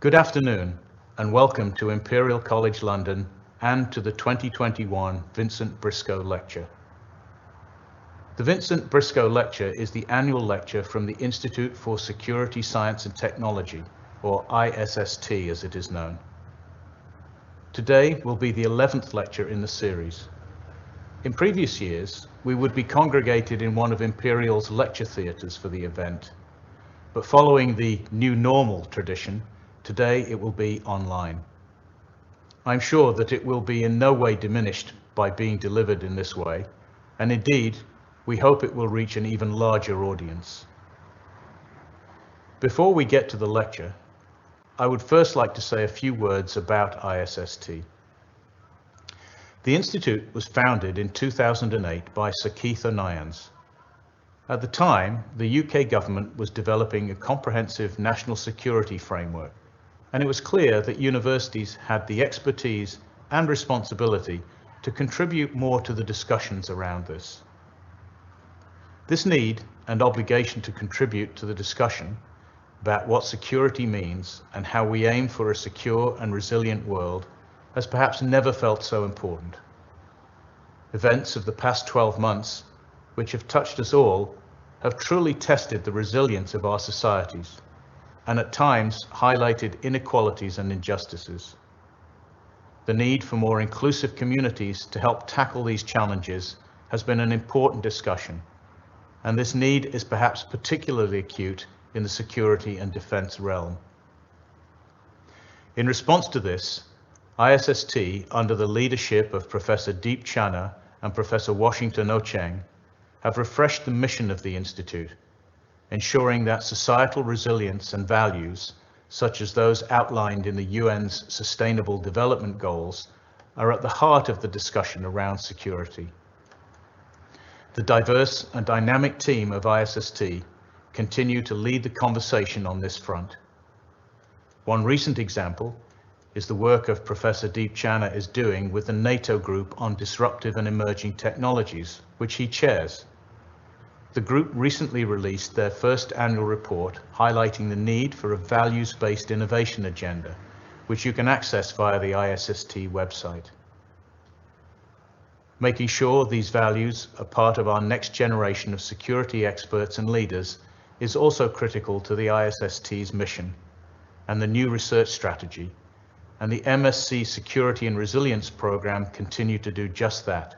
Good afternoon and welcome to Imperial College London and to the 2021 Vincent Briscoe Lecture. The Vincent Briscoe Lecture is the annual lecture from the Institute for Security, Science and Technology, or ISST as it is known. Today will be the 11th lecture in the series. In previous years, we would be congregated in one of Imperial's lecture theatres for the event, but following the new normal tradition, today it will be online. I'm sure that it will be in no way diminished by being delivered in this way, and indeed, we hope it will reach an even larger audience. Before we get to the lecture, I would first like to say a few words about ISST. The Institute was founded in 2008 by Sir Keith O'Nyans. At the time, the UK government was developing a comprehensive national security framework, and it was clear that universities had the expertise and responsibility to contribute more to the discussions around this. This need and obligation to contribute to the discussion about what security means and how we aim for a secure and resilient world has perhaps never felt so important. Events of the past 12 months, which have touched us all, have truly tested the resilience of our societies, and at times highlighted inequalities and injustices. The need for more inclusive communities to help tackle these challenges has been an important discussion, and this need is perhaps particularly acute in the security and defence realm. In response to this, ISST, under the leadership of Professor Deep Chana and Professor Washington Ocheng, have refreshed the mission of the Institute, ensuring that societal resilience and values, such as those outlined in the UN's Sustainable Development Goals, are at the heart of the discussion around security. The diverse and dynamic team of ISST continue to lead the conversation on this front. One recent example is the work of Professor Deep Chana is doing with the NATO Group on Disruptive and Emerging Technologies, which he chairs. The group recently released their first annual report highlighting the need for a values-based innovation agenda, which you can access via the ISST website. Making sure these values are part of our next generation of security experts and leaders is also critical to the ISST's mission and the new research strategy, and the MSc Security and Resilience program continue to do just that,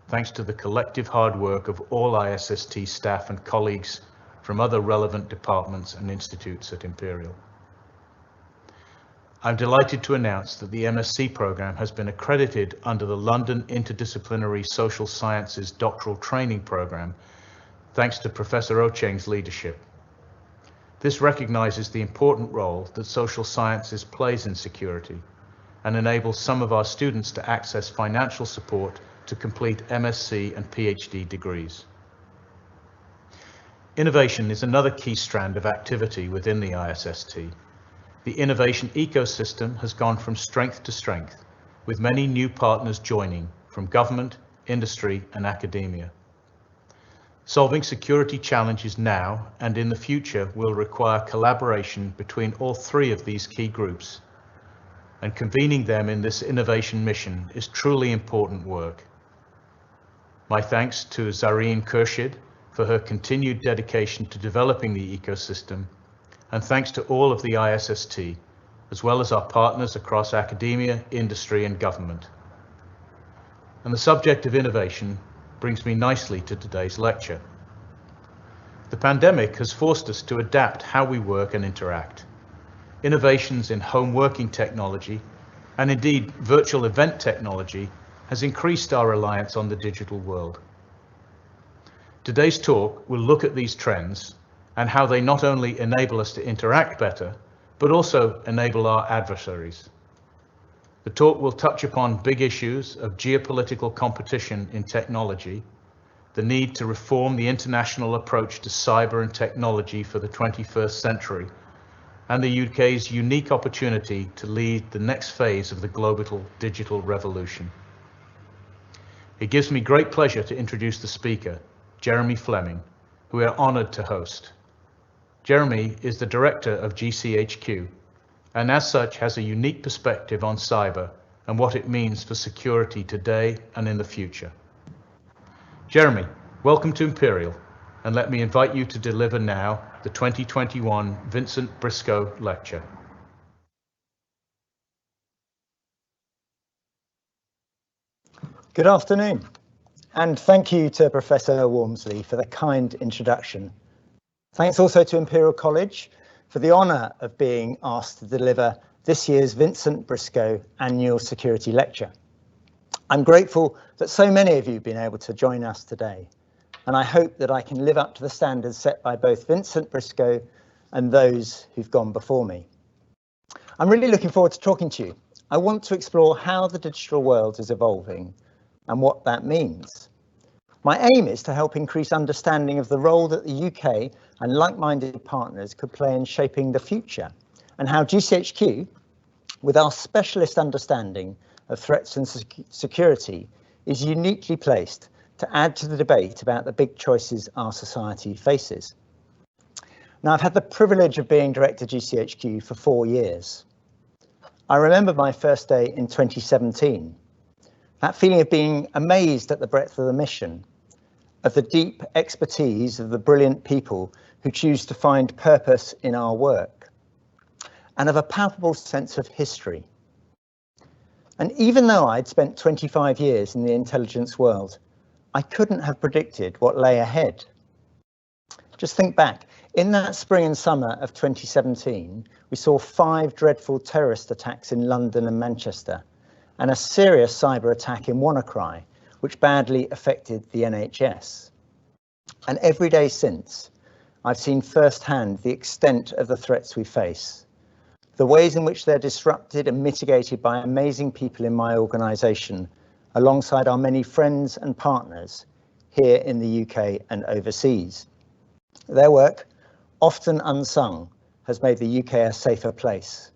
thanks to the collective hard work of all ISST staff and colleagues from other relevant departments and institutes at Imperial. I'm delighted to announce that the MSc program has been accredited under the London Interdisciplinary Social Sciences Doctoral Training Program, thanks to Professor Ocheng's leadership. This recognizes the important role that social sciences plays in security and enables some of our students to access financial support to complete MSc and PhD degrees. Innovation is another key strand of activity within the ISST. The innovation ecosystem has gone from strength to strength, with many new partners joining from government, industry, and academia. Solving security challenges now and in the future will require collaboration between all three of these key groups, and convening them in this innovation mission is truly important work. My thanks to Zareen Khurshid for her continued dedication to developing the ecosystem, and thanks to all of the ISST, as well as our partners across academia, industry, and government. And the subject of innovation brings me nicely to today's lecture. The pandemic has forced us to adapt how we work and interact. Innovations in home working technology, and indeed virtual event technology, has increased our reliance on the digital world. Today's talk will look at these trends and how they not only enable us to interact better, but also enable our adversaries. The talk will touch upon big issues of geopolitical competition in technology, the need to reform the international approach to cyber and technology for the 21st century, and the UK's unique opportunity to lead the next phase of the global digital revolution. It gives me great pleasure to introduce the speaker, Jeremy Fleming, who we are honoured to host. Jeremy is the director of GCHQ and as such has a unique perspective on cyber and what it means for security today and in the future. Jeremy, welcome to Imperial, and let me invite you to deliver now the 2021 Vincent Briscoe Lecture. Good afternoon, and thank you to Professor Walmsley for the kind introduction. Thanks also to Imperial College for the honour of being asked to deliver this year's Vincent Briscoe Annual Security Lecture. I'm grateful that so many of you have been able to join us today, and I hope that I can live up to the standards set by both Vincent Briscoe and those who've gone before me. I'm really looking forward to talking to you. I want to explore how the digital world is evolving and what that means. My aim is to help increase understanding of the role that the UK and like-minded partners could play in shaping the future, and how GCHQ, with our specialist understanding of threats and security, is uniquely placed to add to the debate about the big choices our society faces. Now, I've had the privilege of being Director GCHQ for 4 years. I remember my first day in 2017. That feeling of being amazed at the breadth of the mission, of the deep expertise of the brilliant people who choose to find purpose in our work, and of a palpable sense of history. And even though I'd spent 25 years in the intelligence world, I couldn't have predicted what lay ahead. Just think back, in that spring and summer of 2017, we saw 5 dreadful terrorist attacks in London and Manchester, and a serious cyber attack in WannaCry, which badly affected the NHS. And every day since, I've seen firsthand the extent of the threats we face, the ways in which they're disrupted and mitigated by amazing people in my organisation, alongside our many friends and partners here in the UK and overseas. Their work, often unsung, has made the UK a safer place,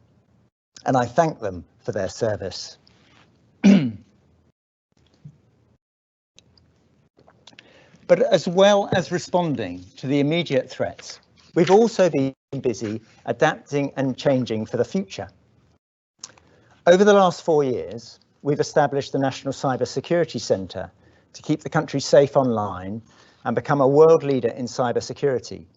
and I thank them for their service. But as well as responding to the immediate threats, we've also been busy adapting and changing for the future. Over the last 4 years, we've established the National Cyber Security Centre to keep the country safe online and become a world leader in cyber security.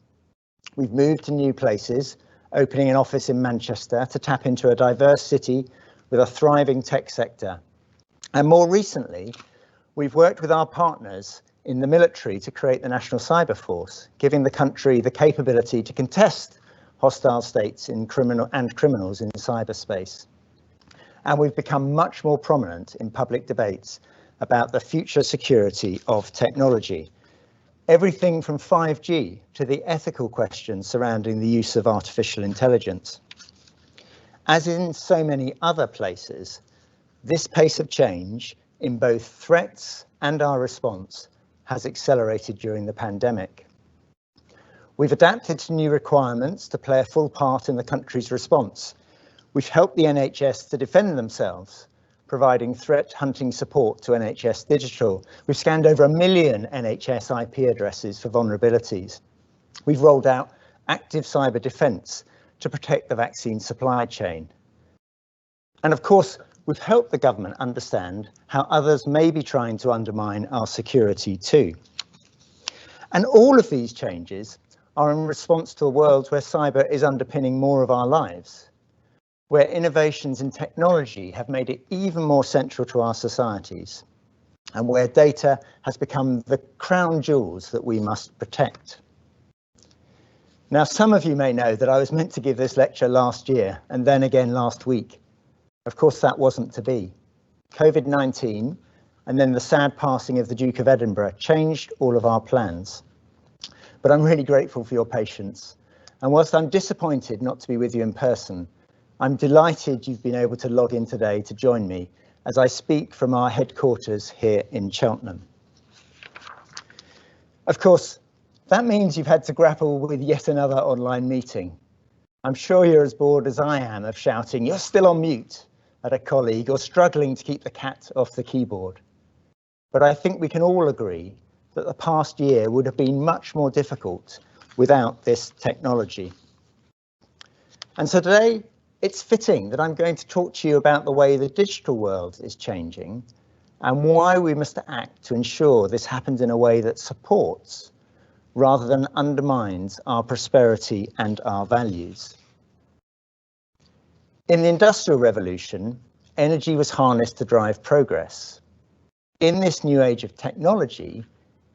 We've moved to new places, opening an office in Manchester to tap into a diverse city with a thriving tech sector. And more recently, we've worked with our partners in the military to create the National Cyber Force, giving the country the capability to contest hostile states and criminals in cyberspace. And we've become much more prominent in public debates about the future security of technology. Everything from 5G to the ethical questions surrounding the use of artificial intelligence. As in so many other places, this pace of change in both threats and our response has accelerated during the pandemic. We've adapted to new requirements to play a full part in the country's response. We've helped the NHS to defend themselves, providing threat hunting support to NHS Digital. We've scanned over 1 million NHS IP addresses for vulnerabilities. We've rolled out active cyber defence to protect the vaccine supply chain. And of course, we've helped the government understand how others may be trying to undermine our security too. And all of these changes are in response to a world where cyber is underpinning more of our lives, where innovations in technology have made it even more central to our societies, and where data has become the crown jewels that we must protect. Now, some of you may know that I was meant to give this lecture last year and then again last week. Of course, that wasn't to be. COVID-19 and then the sad passing of the Duke of Edinburgh changed all of our plans. But I'm really grateful for your patience. And whilst I'm disappointed not to be with you in person, I'm delighted you've been able to log in today to join me as I speak from our headquarters here in Cheltenham. Of course, that means you've had to grapple with yet another online meeting. I'm sure you're as bored as I am of shouting, "You're still on mute," at a colleague, or struggling to keep the cat off the keyboard. But I think we can all agree that the past year would have been much more difficult without this technology. And so today, it's fitting that I'm going to talk to you about the way the digital world is changing and why we must act to ensure this happens in a way that supports rather than undermines our prosperity and our values. In the Industrial Revolution, energy was harnessed to drive progress. In this new age of technology,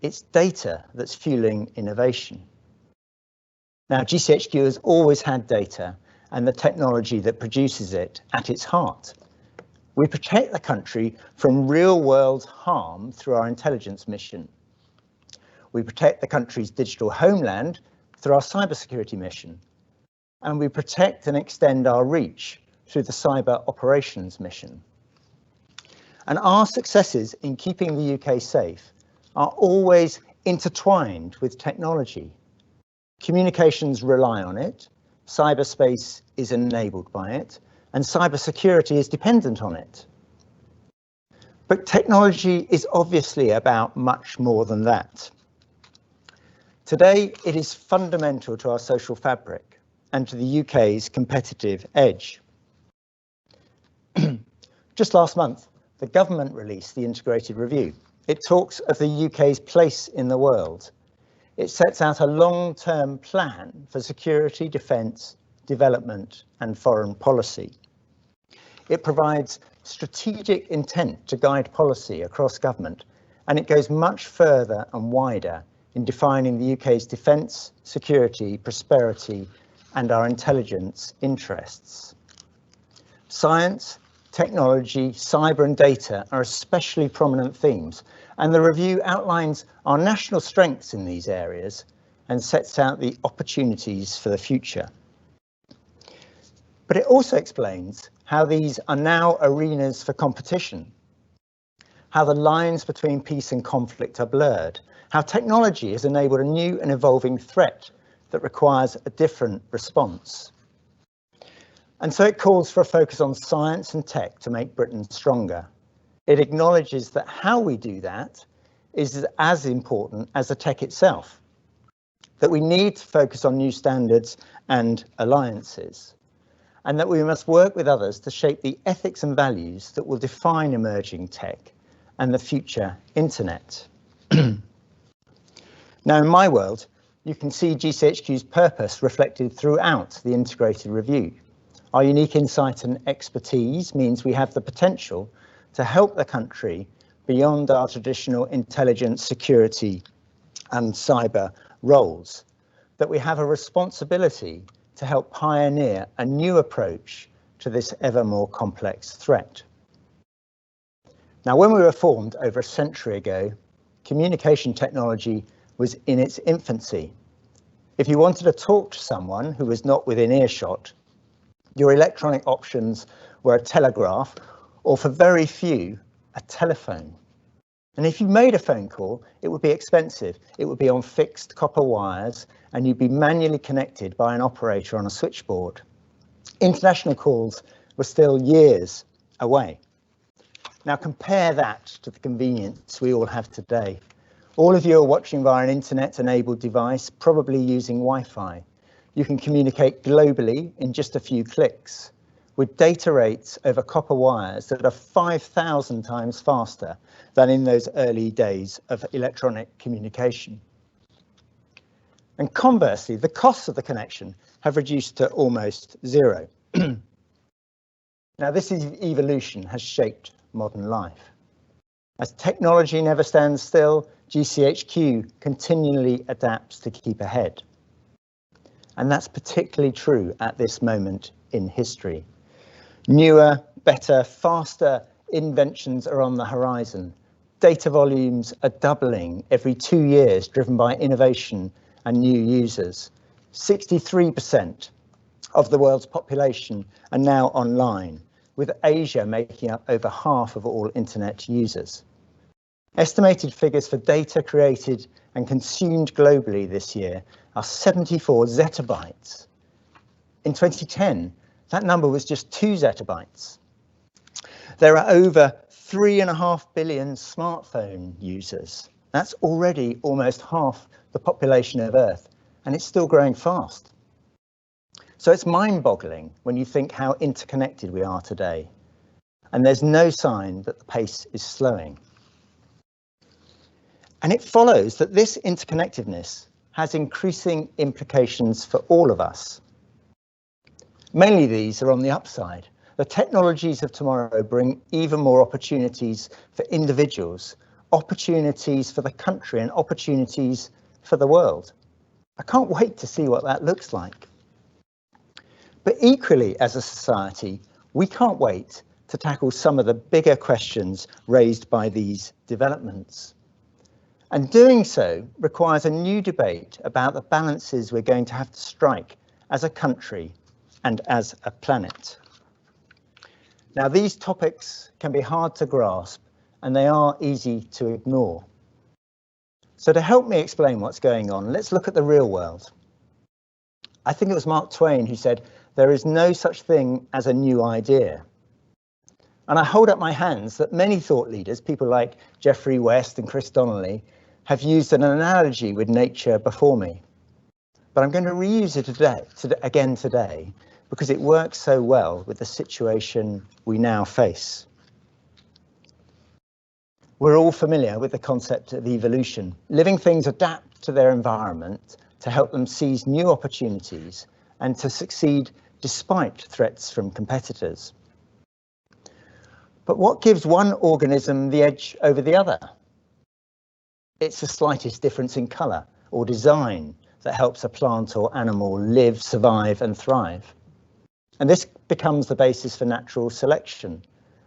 it's data that's fueling innovation. Now, GCHQ has always had data and the technology that produces it at its heart. We protect the country from real-world harm through our intelligence mission. We protect the country's digital homeland through our cybersecurity mission. And we protect and extend our reach through the cyber operations mission. And our successes in keeping the UK safe are always intertwined with technology. Communications rely on it, cyberspace is enabled by it, and cybersecurity is dependent on it. But technology is obviously about much more than that. Today, it is fundamental to our social fabric and to the UK's competitive edge. Just last month, the government released the Integrated Review. It talks of the UK's place in the world. It sets out a long-term plan for security, defence, development and foreign policy. It provides strategic intent to guide policy across government, and it goes much further and wider in defining the UK's defence, security, prosperity and our intelligence interests. Science, technology, cyber and data are especially prominent themes, and the review outlines our national strengths in these areas and sets out the opportunities for the future. But it also explains how these are now arenas for competition, how the lines between peace and conflict are blurred, how technology has enabled a new and evolving threat that requires a different response. And so it calls for a focus on science and tech to make Britain stronger. It acknowledges that how we do that is as important as the tech itself, that we need to focus on new standards and alliances, and that we must work with others to shape the ethics and values that will define emerging tech and the future internet. Now, in my world, you can see GCHQ's purpose reflected throughout the Integrated Review. Our unique insight and expertise means we have the potential to help the country beyond our traditional intelligence, security and cyber roles, that we have a responsibility to help pioneer a new approach to this ever more complex threat. Now, when we were formed over a century ago, communication technology was in its infancy. If you wanted to talk to someone who was not within earshot, your electronic options were a telegraph, or for very few, a telephone. And if you made a phone call, it would be expensive. It would be on fixed copper wires, and you'd be manually connected by an operator on a switchboard. International calls were still years away. Now compare that to the convenience we all have today. All of you are watching via an internet-enabled device, probably using Wi-Fi. You can communicate globally in just a few clicks, with data rates over copper wires that are 5,000 times faster than in those early days of electronic communication. And conversely, the costs of the connection have reduced to almost zero. Now, this evolution has shaped modern life. As technology never stands still, GCHQ continually adapts to keep ahead. And that's particularly true at this moment in history. Newer, better, faster inventions are on the horizon. Data volumes are doubling every 2 years, driven by innovation and new users. 63% of the world's population are now online, with Asia making up over half of all internet users. Estimated figures for data created and consumed globally this year are 74 zettabytes. In 2010, that number was just 2 zettabytes. There are over 3.5 billion smartphone users. That's already almost half the population of Earth, and it's still growing fast. So it's mind-boggling when you think how interconnected we are today, and there's no sign that the pace is slowing. And it follows that this interconnectedness has increasing implications for all of us. Mainly these are on the upside. The technologies of tomorrow bring even more opportunities for individuals, opportunities for the country, and opportunities for the world. I can't wait to see what that looks like. But equally, as a society, we can't wait to tackle some of the bigger questions raised by these developments. And doing so requires a new debate about the balances we're going to have to strike as a country and as a planet. Now, these topics can be hard to grasp, and they are easy to ignore. So to help me explain what's going on, let's look at the real world. I think it was Mark Twain who said, "There is no such thing as a new idea." And I hold up my hands that many thought leaders, people like Geoffrey West and Chris Donnelly, have used an analogy with nature before me. But I'm going to reuse it again today, because it works so well with the situation we now face. We're all familiar with the concept of evolution. Living things adapt to their environment to help them seize new opportunities and to succeed despite threats from competitors. But what gives one organism the edge over the other? It's the slightest difference in colour or design that helps a plant or animal live, survive and thrive. And this becomes the basis for natural selection.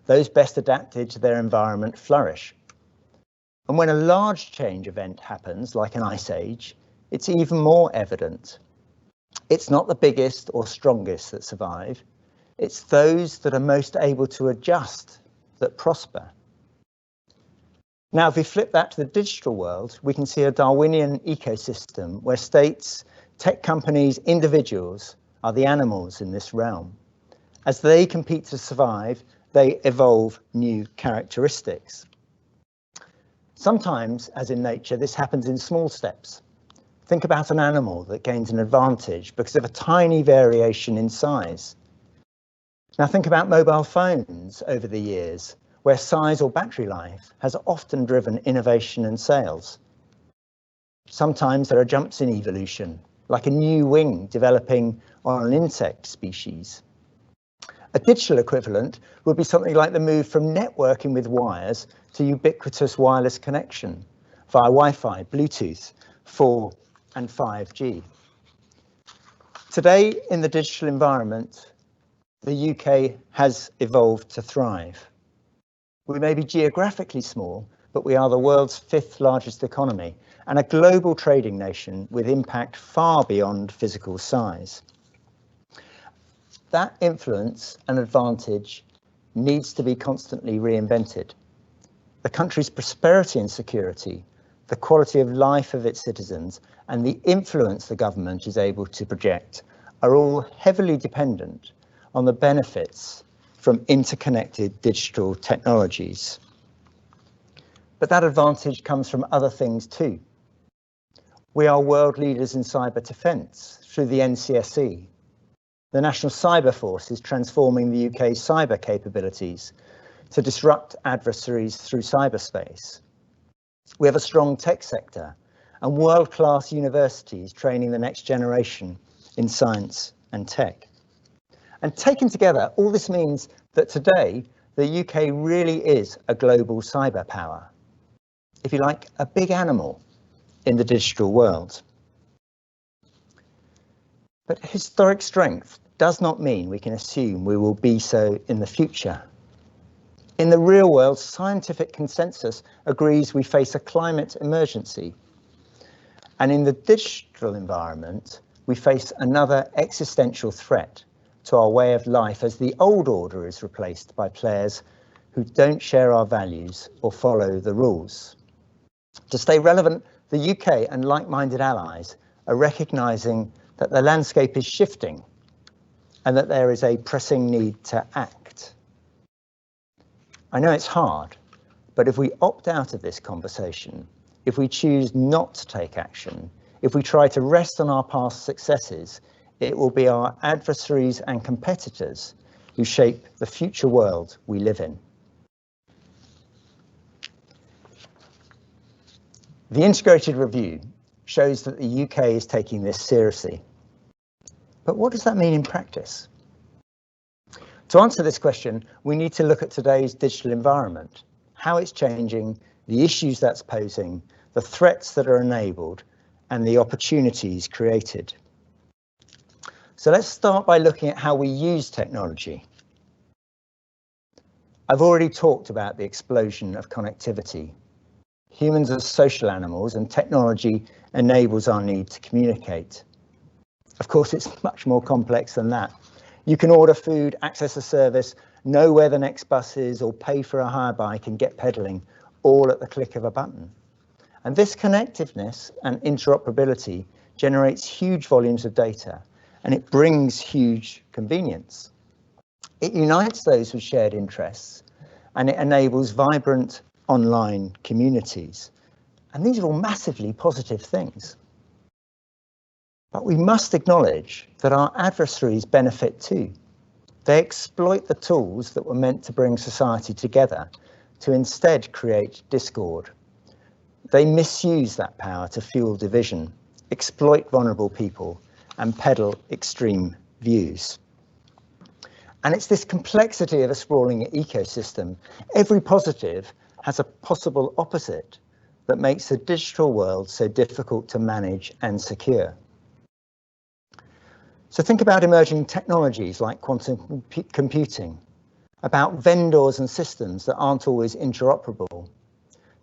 Those best adapted to their environment flourish. And when a large change event happens, like an ice age, it's even more evident. It's not the biggest or strongest that survive. It's those that are most able to adjust that prosper. Now, if we flip that to the digital world, we can see a Darwinian ecosystem where states, tech companies, individuals are the animals in this realm. As they compete to survive, they evolve new characteristics. Sometimes, as in nature, this happens in small steps. Think about an animal that gains an advantage because of a tiny variation in size. Now think about mobile phones over the years, where size or battery life has often driven innovation and sales. Sometimes there are jumps in evolution, like a new wing developing on an insect species. A digital equivalent would be something like the move from networking with wires to ubiquitous wireless connection via Wi-Fi, Bluetooth, 4 and 5G. Today, in the digital environment, the UK has evolved to thrive. We may be geographically small, but we are the world's 5th largest economy and a global trading nation with impact far beyond physical size. That influence and advantage needs to be constantly reinvented. The country's prosperity and security, the quality of life of its citizens, and the influence the government is able to project are all heavily dependent on the benefits from interconnected digital technologies. But that advantage comes from other things too. We are world leaders in cyber defence through the NCSE. The National Cyber Force is transforming the UK's cyber capabilities to disrupt adversaries through cyberspace. We have a strong tech sector and world-class universities training the next generation in science and tech. And taken together, all this means that today, the UK really is a global cyber power. If you like, a big animal in the digital world. But historic strength does not mean we can assume we will be so in the future. In the real world, scientific consensus agrees we face a climate emergency. And in the digital environment, we face another existential threat to our way of life as the old order is replaced by players who don't share our values or follow the rules. To stay relevant, the UK and like-minded allies are recognising that the landscape is shifting and that there is a pressing need to act. I know it's hard, but if we opt out of this conversation, if we choose not to take action, if we try to rest on our past successes, it will be our adversaries and competitors who shape the future world we live in. The integrated review shows that the UK is taking this seriously. But what does that mean in practice? To answer this question, we need to look at today's digital environment, how it's changing, the issues that's posing, the threats that are enabled, and the opportunities created. So let's start by looking at how we use technology. I've already talked about the explosion of connectivity. Humans are social animals, and technology enables our need to communicate. Of course, it's much more complex than that. You can order food, access a service, know where the next bus is, or pay for a hire bike and get pedaling, all at the click of a button. And this connectiveness and interoperability generates huge volumes of data, and it brings huge convenience. It unites those with shared interests, and it enables vibrant online communities. And these are all massively positive things. But we must acknowledge that our adversaries benefit too. They exploit the tools that were meant to bring society together to instead create discord. They misuse that power to fuel division, exploit vulnerable people, and peddle extreme views. And it's this complexity of a sprawling ecosystem. Every positive has a possible opposite that makes the digital world so difficult to manage and secure. So think about emerging technologies like quantum computing, about vendors and systems that aren't always interoperable.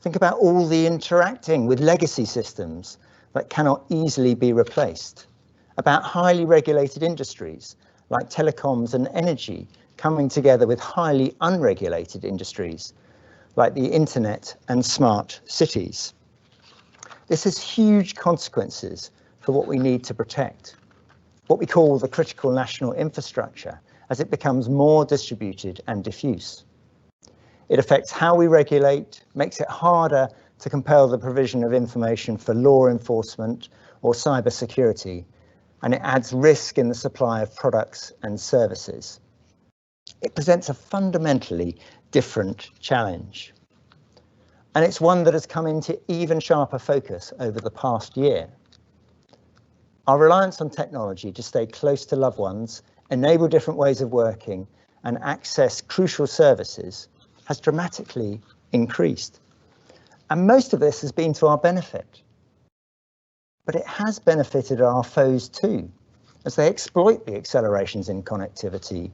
Think about all the interacting with legacy systems that cannot easily be replaced, about highly regulated industries like telecoms and energy coming together with highly unregulated industries like the internet and smart cities. This has huge consequences for what we need to protect, what we call the critical national infrastructure, as it becomes more distributed and diffuse. It affects how we regulate, makes it harder to compel the provision of information for law enforcement or cyber security, and it adds risk in the supply of products and services. It presents a fundamentally different challenge. And it's one that has come into even sharper focus over the past year. Our reliance on technology to stay close to loved ones, enable different ways of working, and access crucial services has dramatically increased. And most of this has been to our benefit. But it has benefited our foes too, as they exploit the accelerations in connectivity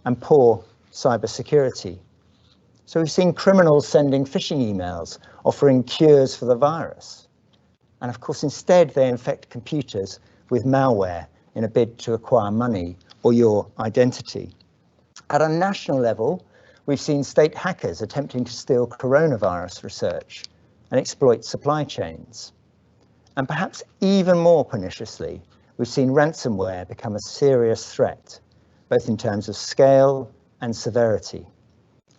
and poor cybersecurity. So we've seen criminals sending phishing emails offering cures for the virus. And of course, instead, they infect computers with malware in a bid to acquire money or your identity. At a national level, we've seen state hackers attempting to steal coronavirus research and exploit supply chains. And perhaps even more perniciously, we've seen ransomware become a serious threat, both in terms of scale and severity.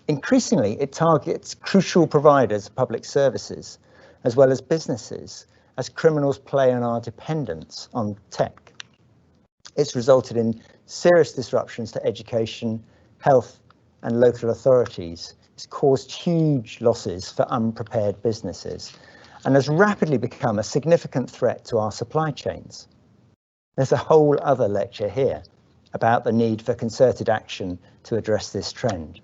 Increasingly, it targets crucial providers of public services, as well as businesses, as criminals play on our dependence on tech. It's resulted in serious disruptions to education, health, and local authorities. It's caused huge losses for unprepared businesses and has rapidly become a significant threat to our supply chains. There's a whole other lecture here about the need for concerted action to address this trend.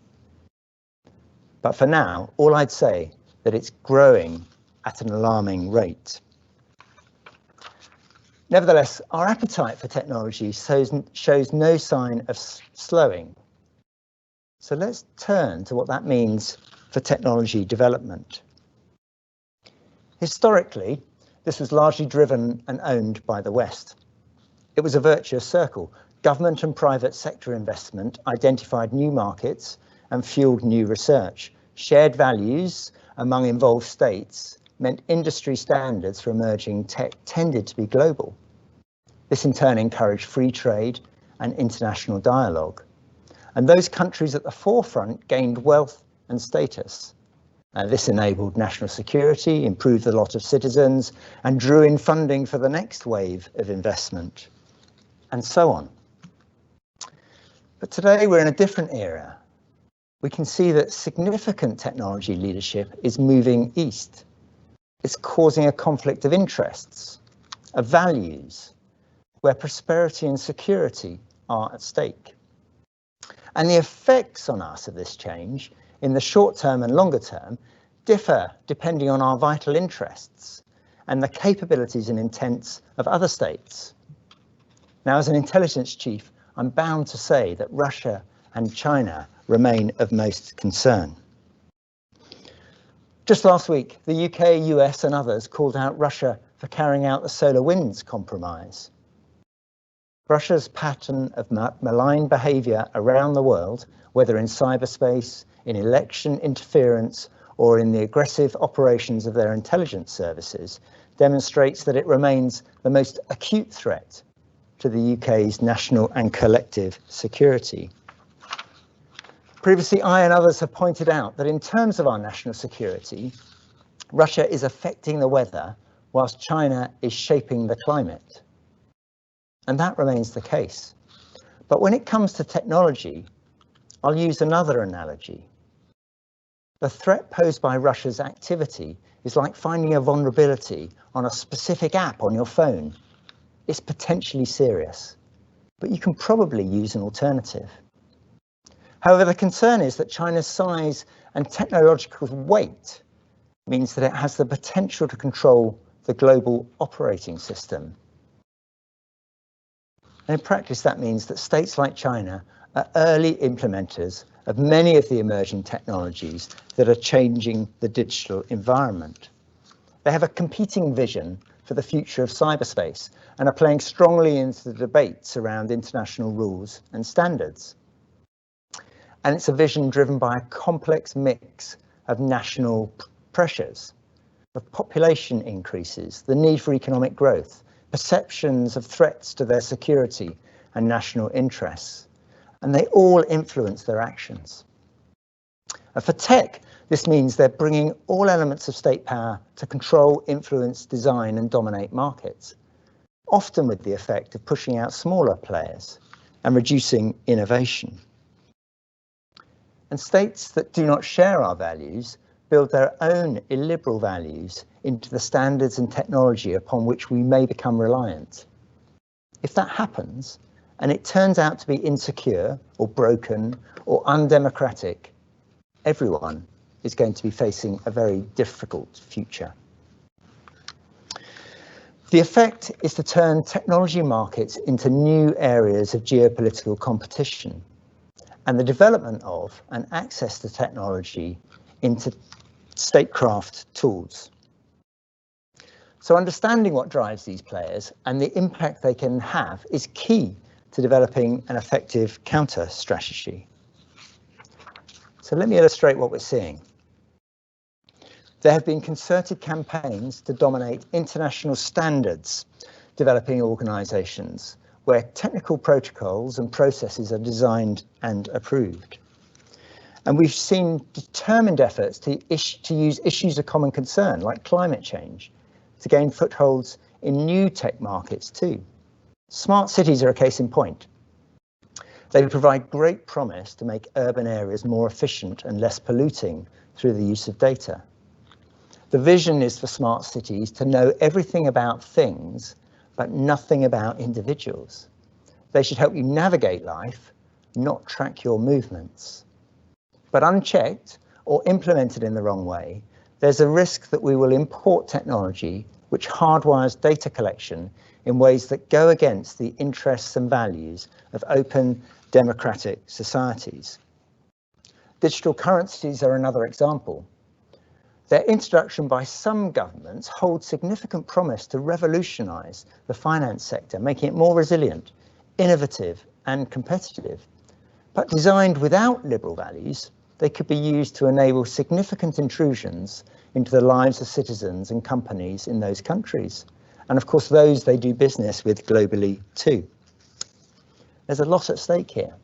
But for now, all I'd say that it's growing at an alarming rate. Nevertheless, our appetite for technology shows no sign of slowing. So let's turn to what that means for technology development. Historically, this was largely driven and owned by the West. It was a virtuous circle. Government and private sector investment identified new markets and fueled new research. Shared values among involved states meant industry standards for emerging tech tended to be global. This in turn encouraged free trade and international dialogue. And those countries at the forefront gained wealth and status. This enabled national security, improved the lot of citizens, and drew in funding for the next wave of investment. and so on. But today we're in a different era. We can see that significant technology leadership is moving east. It's causing a conflict of interests, of values, where prosperity and security are at stake. And the effects on us of this change in the short term and longer term differ depending on our vital interests and the capabilities and intents of other states. Now, as an intelligence chief, I'm bound to say that Russia and China remain of most concern. Just last week, the UK, US and others called out Russia for carrying out the Solar Winds Compromise. Russia's pattern of malign behaviour around the world, whether in cyberspace, in election interference, or in the aggressive operations of their intelligence services, demonstrates that it remains the most acute threat to the UK's national and collective security. Previously, I and others have pointed out that in terms of our national security, Russia is affecting the weather whilst China is shaping the climate. And that remains the case. But when it comes to technology, I'll use another analogy. The threat posed by Russia's activity is like finding a vulnerability on a specific app on your phone. It's potentially serious, but you can probably use an alternative. However, the concern is that China's size and technological weight means that it has the potential to control the global operating system. And in practice, that means that states like China are early implementers of many of the emerging technologies that are changing the digital environment. They have a competing vision for the future of cyberspace and are playing strongly into the debates around international rules and standards. And it's a vision driven by a complex mix of national pressures, of population increases, the need for economic growth, perceptions of threats to their security and national interests, and they all influence their actions. And for tech, this means they're bringing all elements of state power to control, influence, design and dominate markets, often with the effect of pushing out smaller players and reducing innovation. And states that do not share our values build their own illiberal values into the standards and technology upon which we may become reliant. If that happens, and it turns out to be insecure or broken or undemocratic, everyone is going to be facing a very difficult future. The effect is to turn technology markets into new areas of geopolitical competition, and the development of and access to technology into statecraft tools. So understanding what drives these players and the impact they can have is key to developing an effective counter strategy. So let me illustrate what we're seeing. There have been concerted campaigns to dominate international standards developing organisations where technical protocols and processes are designed and approved. And we've seen determined efforts to use issues of common concern, like climate change, to gain footholds in new tech markets too. Smart cities are a case in point. They provide great promise to make urban areas more efficient and less polluting through the use of data. The vision is for smart cities to know everything about things, but nothing about individuals. They should help you navigate life, not track your movements. But unchecked or implemented in the wrong way, there's a risk that we will import technology which hardwires data collection in ways that go against the interests and values of open, democratic societies. Digital currencies are another example. Their introduction by some governments holds significant promise to revolutionise the finance sector, making it more resilient, innovative and competitive. But designed without liberal values, they could be used to enable significant intrusions into the lives of citizens and companies in those countries. And of course, those they do business with globally too. There's a lot at stake here.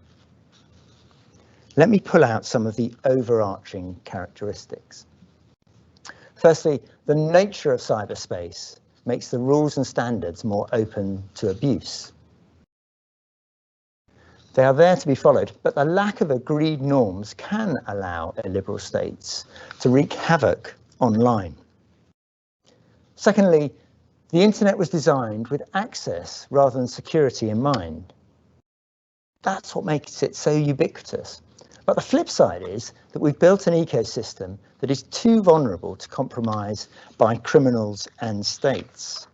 Let me pull out some of the overarching characteristics. Firstly, the nature of cyberspace makes the rules and standards more open to abuse. They are there to be followed, but the lack of agreed norms can allow illiberal states to wreak havoc online. Secondly, the internet was designed with access rather than security in mind. That's what makes it so ubiquitous. But the flip side is that we've built an ecosystem that is too vulnerable to compromise by criminals and states.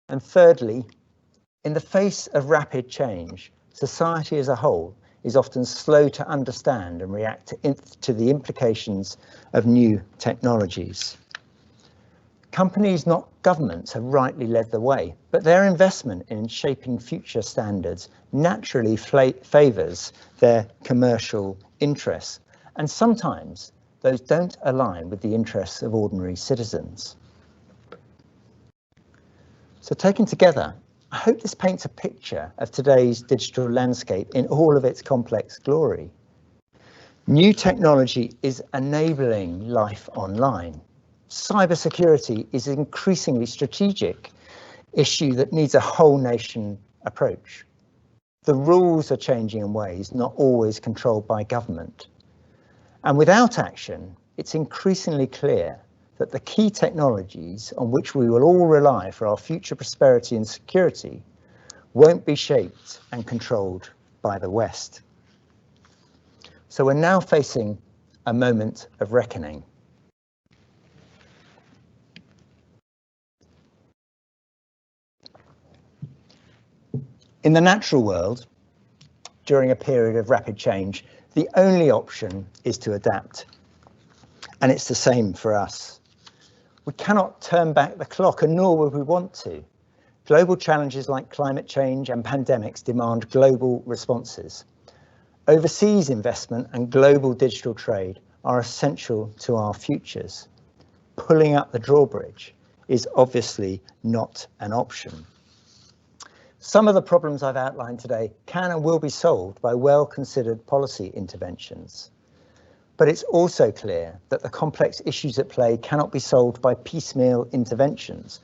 And thirdly, in the face of rapid change, society as a whole is often slow to understand and react to the implications of new technologies. Companies, not governments, have rightly led the way, but their investment in shaping future standards naturally favours their commercial interests, and sometimes those don't align with the interests of ordinary citizens. So taken together, I hope this paints a picture of today's digital landscape in all of its complex glory. New technology is enabling life online. Cybersecurity is an increasingly strategic issue that needs a whole nation approach. The rules are changing in ways not always controlled by government. And without action, it's increasingly clear that the key technologies on which we will all rely for our future prosperity and security won't be shaped and controlled by the West. So we're now facing a moment of reckoning. In the natural world, during a period of rapid change, the only option is to adapt. And it's the same for us. We cannot turn back the clock, and nor would we want to. Global challenges like climate change and pandemics demand global responses. Overseas investment and global digital trade are essential to our futures. Pulling up the drawbridge is obviously not an option. Some of the problems I've outlined today can and will be solved by well-considered policy interventions. But it's also clear that the complex issues at play cannot be solved by piecemeal interventions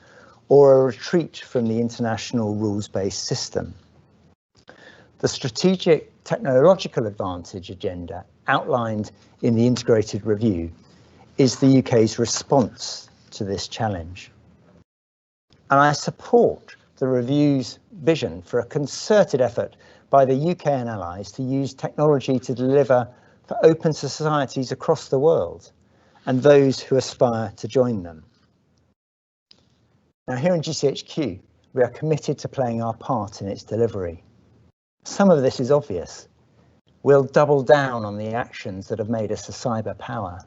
or a retreat from the international rules-based system. The strategic technological advantage agenda outlined in the integrated review is the UK's response to this challenge. And I support the review's vision for a concerted effort by the UK and allies to use technology to deliver for open societies across the world and those who aspire to join them. Now, here in GCHQ, we are committed to playing our part in its delivery. Some of this is obvious. We'll double down on the actions that have made us a cyber power.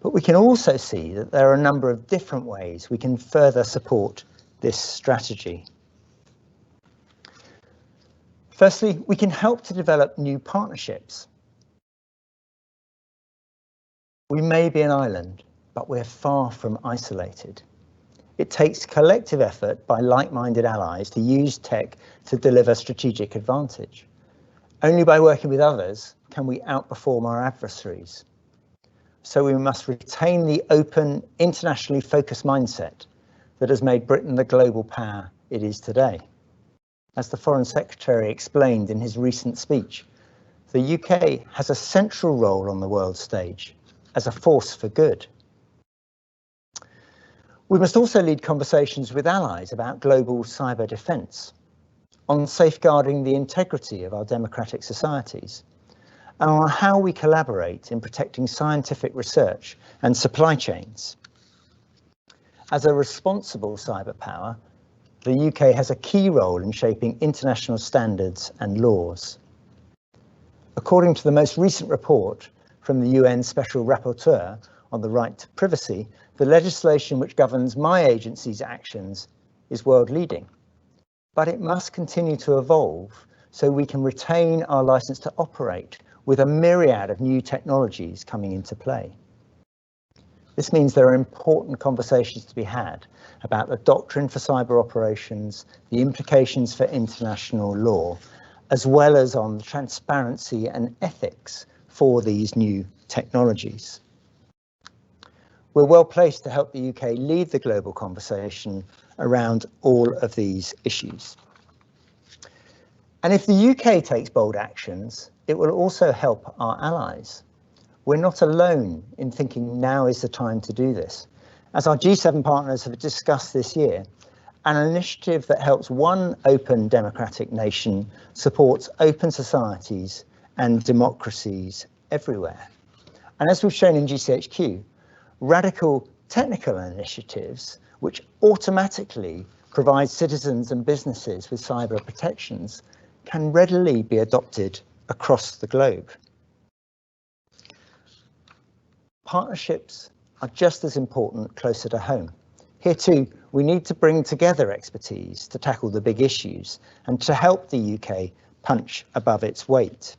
But we can also see that there are a number of different ways we can further support this strategy. Firstly, we can help to develop new partnerships. We may be an island, but we're far from isolated. It takes collective effort by like-minded allies to use tech to deliver strategic advantage. Only by working with others can we outperform our adversaries. So we must retain the open, internationally focused mindset that has made Britain the global power it is today. As the Foreign Secretary explained in his recent speech, the UK has a central role on the world stage as a force for good. We must also lead conversations with allies about global cyber defence, on safeguarding the integrity of our democratic societies, and on how we collaborate in protecting scientific research and supply chains. As a responsible cyber power, the UK has a key role in shaping international standards and laws. According to the most recent report from the UN Special Rapporteur on the right to privacy, the legislation which governs my agency's actions is world leading. But it must continue to evolve so we can retain our licence to operate with a myriad of new technologies coming into play. This means there are important conversations to be had about the doctrine for cyber operations, the implications for international law, as well as on the transparency and ethics for these new technologies. We're well placed to help the UK lead the global conversation around all of these issues. And if the UK takes bold actions, it will also help our allies. We're not alone in thinking now is the time to do this. As our G7 partners have discussed this year, an initiative that helps one open democratic nation supports open societies and democracies everywhere. And as we've shown in GCHQ, radical technical initiatives which automatically provide citizens and businesses with cyber protections can readily be adopted across the globe. Partnerships are just as important closer to home. Here too, we need to bring together expertise to tackle the big issues and to help the UK punch above its weight.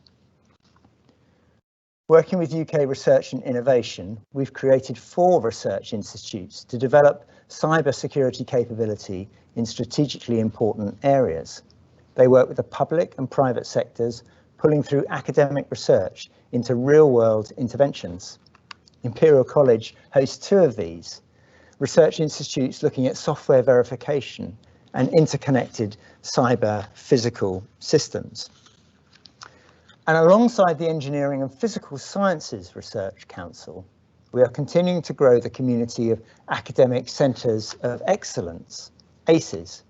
Working with UK Research and Innovation, we've created 4 research institutes to develop cyber security capability in strategically important areas. They work with the public and private sectors, pulling through academic research into real-world interventions. Imperial College hosts 2 of these, research institutes looking at software verification and interconnected cyber physical systems. And alongside the Engineering and Physical Sciences Research Council, we are continuing to grow the community of academic centres of excellence, ACEs.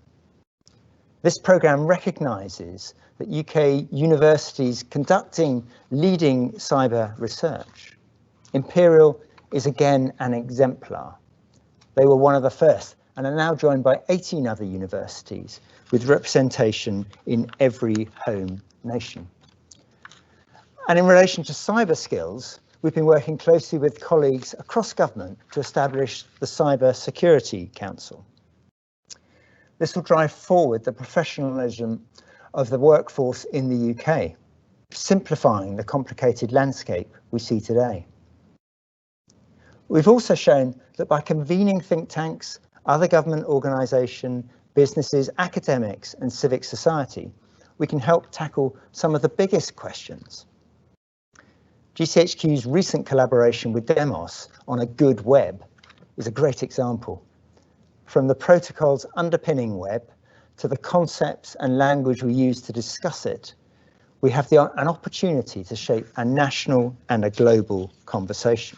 This programme recognises that UK universities conducting leading cyber research. Imperial is again an exemplar. They were one of the first and are now joined by 18 other universities with representation in every home nation. And in relation to cyber skills, we've been working closely with colleagues across government to establish the Cyber Security Council. This will drive forward the professionalism of the workforce in the UK, simplifying the complicated landscape we see today. We've also shown that by convening think tanks, other government organisations, businesses, academics and civic society, we can help tackle some of the biggest questions. GCHQ's recent collaboration with Demos on a good web is a great example. From the protocols underpinning web to the concepts and language we use to discuss it, we have an opportunity to shape a national and a global conversation.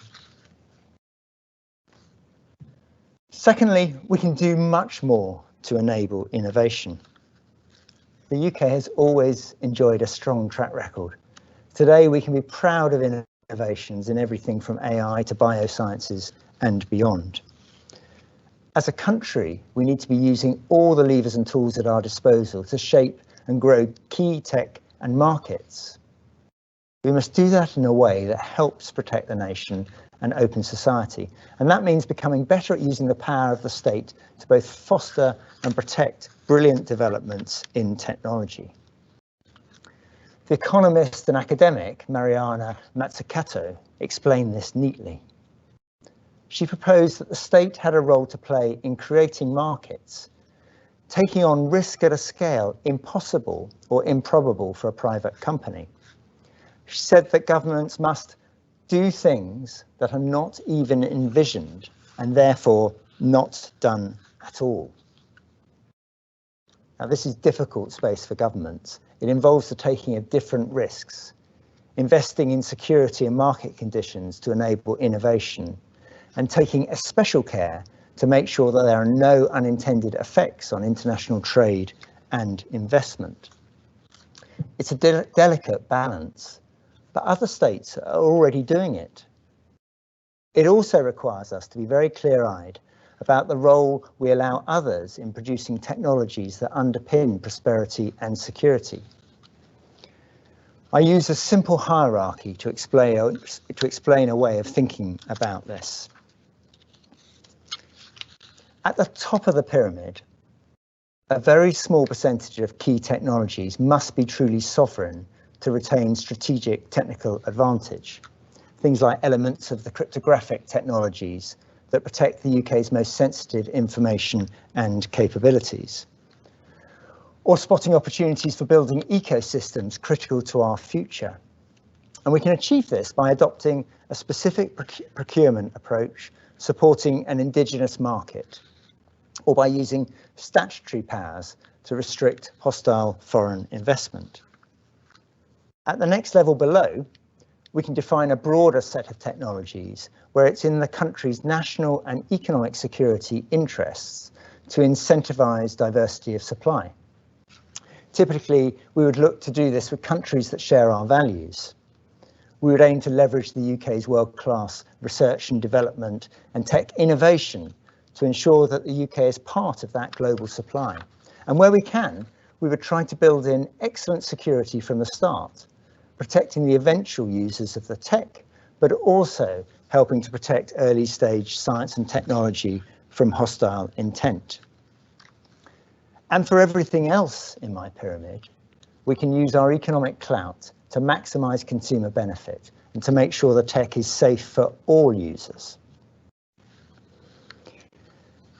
Secondly, we can do much more to enable innovation. The UK has always enjoyed a strong track record. Today, we can be proud of innovations in everything from AI to biosciences and beyond. As a country, we need to be using all the levers and tools at our disposal to shape and grow key tech and markets. We must do that in a way that helps protect the nation and open society. And that means becoming better at using the power of the state to both foster and protect brilliant developments in technology. The economist and academic Mariana Mazzucato explained this neatly. She proposed that the state had a role to play in creating markets, taking on risk at a scale impossible or improbable for a private company. She said that governments must do things that are not even envisioned and therefore not done at all. Now, this is difficult space for governments. It involves the taking of different risks, investing in security and market conditions to enable innovation, and taking special care to make sure that there are no unintended effects on international trade and investment. It's a delicate balance, but other states are already doing it. It also requires us to be very clear-eyed about the role we allow others in producing technologies that underpin prosperity and security. I use a simple hierarchy to explain a way of thinking about this. At the top of the pyramid, a very small percentage of key technologies must be truly sovereign to retain strategic technical advantage. Things like elements of the cryptographic technologies that protect the UK's most sensitive information and capabilities. Or spotting opportunities for building ecosystems critical to our future. And we can achieve this by adopting a specific procurement approach, supporting an indigenous market, or by using statutory powers to restrict hostile foreign investment. At the next level below, we can define a broader set of technologies where it's in the country's national and economic security interests to incentivize diversity of supply. Typically, we would look to do this with countries that share our values. We would aim to leverage the UK's world-class research and development and tech innovation to ensure that the UK is part of that global supply. And where we can, we would try to build in excellent security from the start, protecting the eventual users of the tech, but also helping to protect early stage science and technology from hostile intent. And for everything else in my pyramid, we can use our economic clout to maximize consumer benefit and to make sure the tech is safe for all users.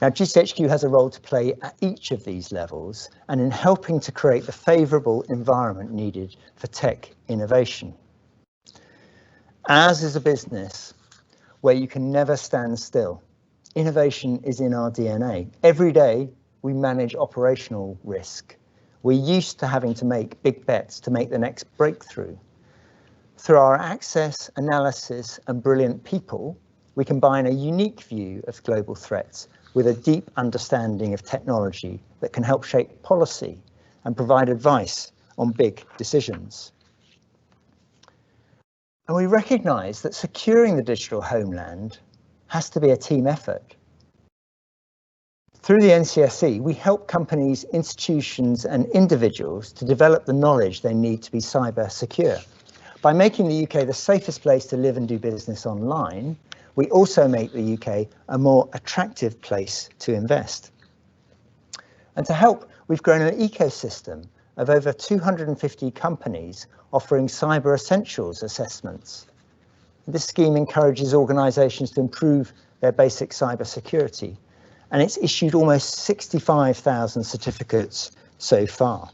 Now, GCHQ has a role to play at each of these levels and in helping to create the favourable environment needed for tech innovation. Ours is a business where you can never stand still. Innovation is in our DNA. Every day, we manage operational risk. We're used to having to make big bets to make the next breakthrough. Through our access, analysis, and brilliant people, we combine a unique view of global threats with a deep understanding of technology that can help shape policy and provide advice on big decisions. And we recognise that securing the digital homeland has to be a team effort. Through the NCSE, we help companies, institutions and individuals to develop the knowledge they need to be cyber secure. By making the UK the safest place to live and do business online, we also make the UK a more attractive place to invest. And to help, we've grown an ecosystem of over 250 companies offering cyber essentials assessments. This scheme encourages organisations to improve their basic cyber security, and it's issued almost 65,000 certificates so far.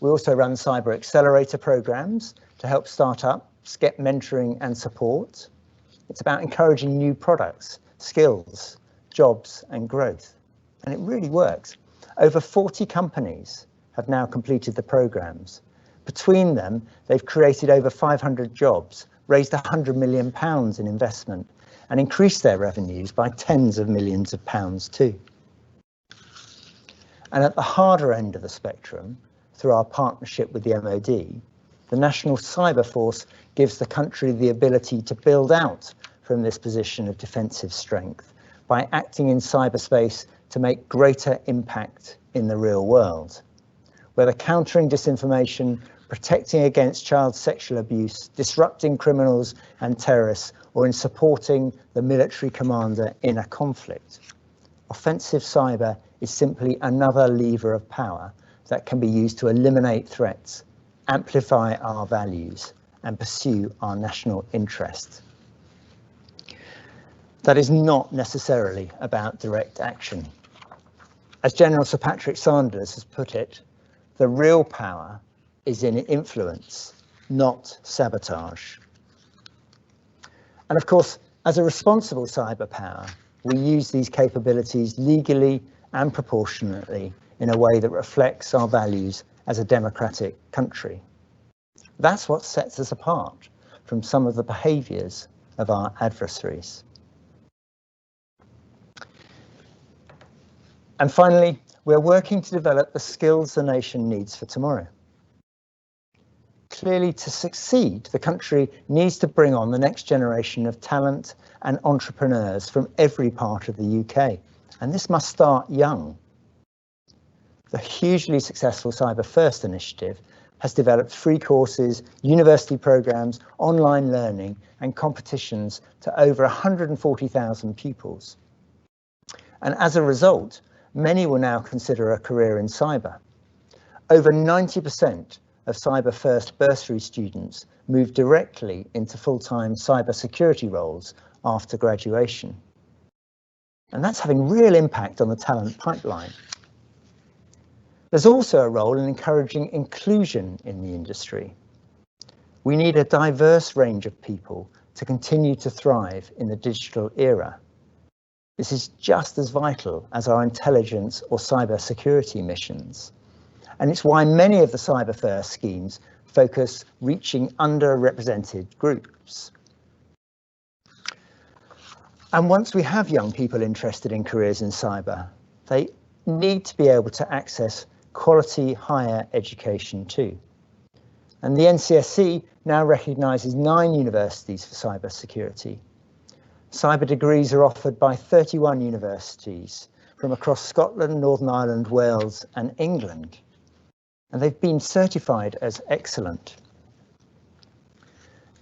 We also run cyber accelerator programs to help startups get mentoring and support. It's about encouraging new products, skills, jobs and growth. And it really works. Over 40 companies have now completed the programs. Between them, they've created over 500 jobs, raised £100 million in investment, and increased their revenues by tens of millions of pounds too. And at the harder end of the spectrum, through our partnership with the MOD, the National Cyber Force gives the country the ability to build out from this position of defensive strength by acting in cyberspace to make greater impact in the real world, whether countering disinformation, protecting against child sexual abuse, disrupting criminals and terrorists, or in supporting the military commander in a conflict. Offensive cyber is simply another lever of power that can be used to eliminate threats, amplify our values, and pursue our national interests. That is not necessarily about direct action. As General Sir Patrick Sanders has put it, the real power is in influence, not sabotage. And of course, as a responsible cyber power, we use these capabilities legally and proportionately in a way that reflects our values as a democratic country. That's what sets us apart from some of the behaviours of our adversaries. And finally, we're working to develop the skills the nation needs for tomorrow. Clearly, to succeed, the country needs to bring on the next generation of talent and entrepreneurs from every part of the UK, and this must start young. The hugely successful Cyber First initiative has developed free courses, university programmes, online learning and competitions to over 140,000 pupils. And as a result, many will now consider a career in cyber. Over 90% of Cyber First bursary students move directly into full-time cyber security roles after graduation. And that's having real impact on the talent pipeline. There's also a role in encouraging inclusion in the industry. We need a diverse range of people to continue to thrive in the digital era. This is just as vital as our intelligence or cyber security missions. And it's why many of the cyber first schemes focus reaching underrepresented groups. And once we have young people interested in careers in cyber, they need to be able to access quality higher education too. And the NCSC now recognises 9 universities for cyber security. Cyber degrees are offered by 31 universities from across Scotland, Northern Ireland, Wales and England. And they've been certified as excellent.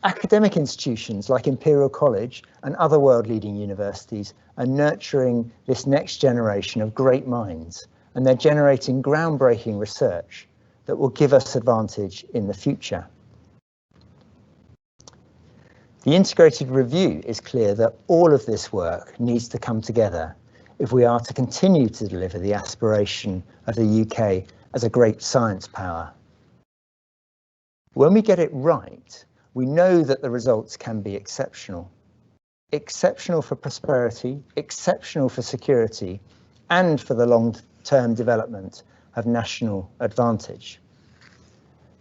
Academic institutions like Imperial College and other world-leading universities are nurturing this next generation of great minds, and they're generating groundbreaking research that will give us advantage in the future. The integrated review is clear that all of this work needs to come together if we are to continue to deliver the aspiration of the UK as a great science power. When we get it right, we know that the results can be exceptional. Exceptional for prosperity, exceptional for security, and for the long-term development of national advantage.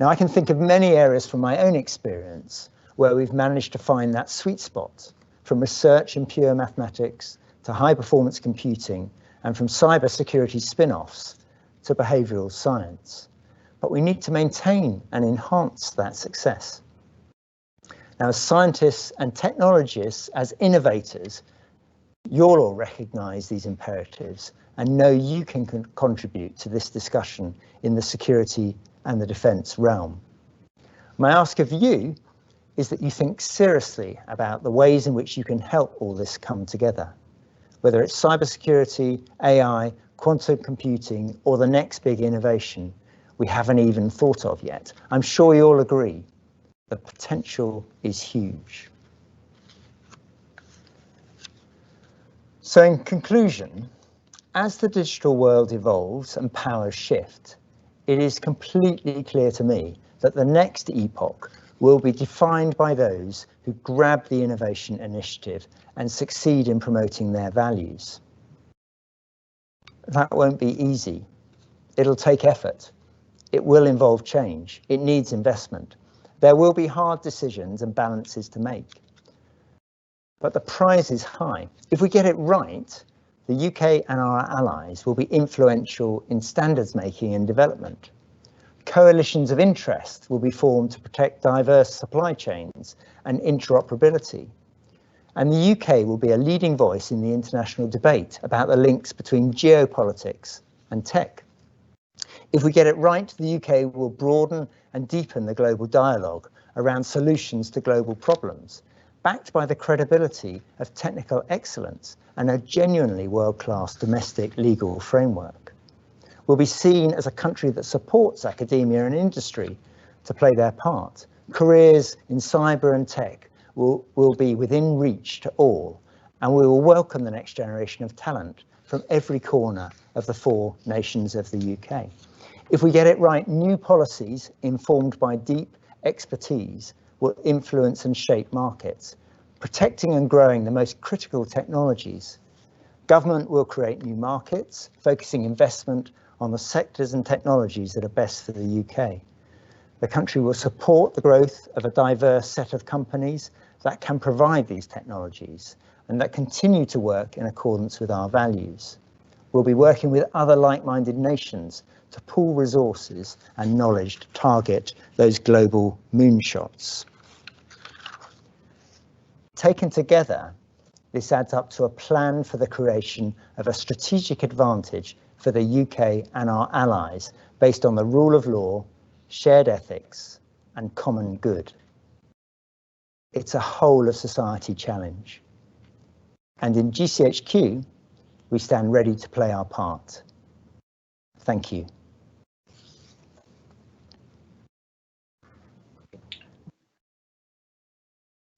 Now, I can think of many areas from my own experience where we've managed to find that sweet spot, from research in pure mathematics to high-performance computing, and from cyber security spin-offs to behavioural science. But we need to maintain and enhance that success. Now, as scientists and technologists, as innovators, you'll all recognise these imperatives and know you can contribute to this discussion in the security and the defence realm. My ask of you is that you think seriously about the ways in which you can help all this come together, whether it's cybersecurity, AI, quantum computing, or the next big innovation we haven't even thought of yet. I'm sure you all agree the potential is huge. So in conclusion, as the digital world evolves and powers shift, it is completely clear to me that the next epoch will be defined by those who grab the innovation initiative and succeed in promoting their values. That won't be easy. It'll take effort. It will involve change. It needs investment. There will be hard decisions and balances to make. But the prize is high. If we get it right, the UK and our allies will be influential in standards making and development. Coalitions of interest will be formed to protect diverse supply chains and interoperability. And the UK will be a leading voice in the international debate about the links between geopolitics and tech. If we get it right, the UK will broaden and deepen the global dialogue around solutions to global problems, backed by the credibility of technical excellence and a genuinely world-class domestic legal framework. We'll be seen as a country that supports academia and industry to play their part. Careers in cyber and tech will be within reach to all, and we will welcome the next generation of talent from every corner of the 4 nations of the UK. If we get it right, new policies informed by deep expertise will influence and shape markets, protecting and growing the most critical technologies. Government will create new markets, focusing investment on the sectors and technologies that are best for the UK. The country will support the growth of a diverse set of companies that can provide these technologies and that continue to work in accordance with our values. We'll be working with other like-minded nations to pool resources and knowledge to target those global moonshots. Taken together, this adds up to a plan for the creation of a strategic advantage for the UK and our allies based on the rule of law, shared ethics, and common good. It's a whole of society challenge. And in GCHQ, we stand ready to play our part. Thank you.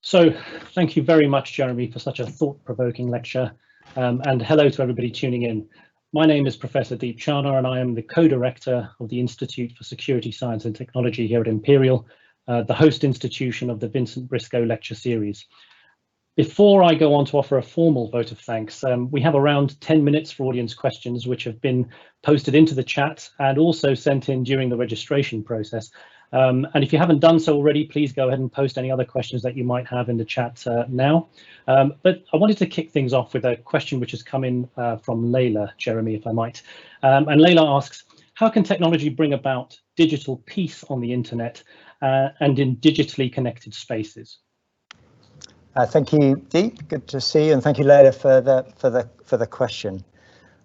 So thank you very much, Jeremy, for such a thought-provoking lecture. And hello to everybody tuning in. My name is Professor Deep Chana, and I am the co-director of the Institute for Security Science and Technology here at Imperial, the host institution of the Vincent Briscoe Lecture Series. Before I go on to offer a formal vote of thanks, we have around 10 minutes for audience questions, which have been posted into the chat and also sent in during the registration process. And if you haven't done so already, please go ahead and post any other questions that you might have in the chat now. But I wanted to kick things off with a question which has come in from Layla, Jeremy, if I might. And Layla asks, how can technology bring about digital peace on the internet and in digitally connected spaces? Thank you, Deep. Good to see you, and thank you, Layla, for the question.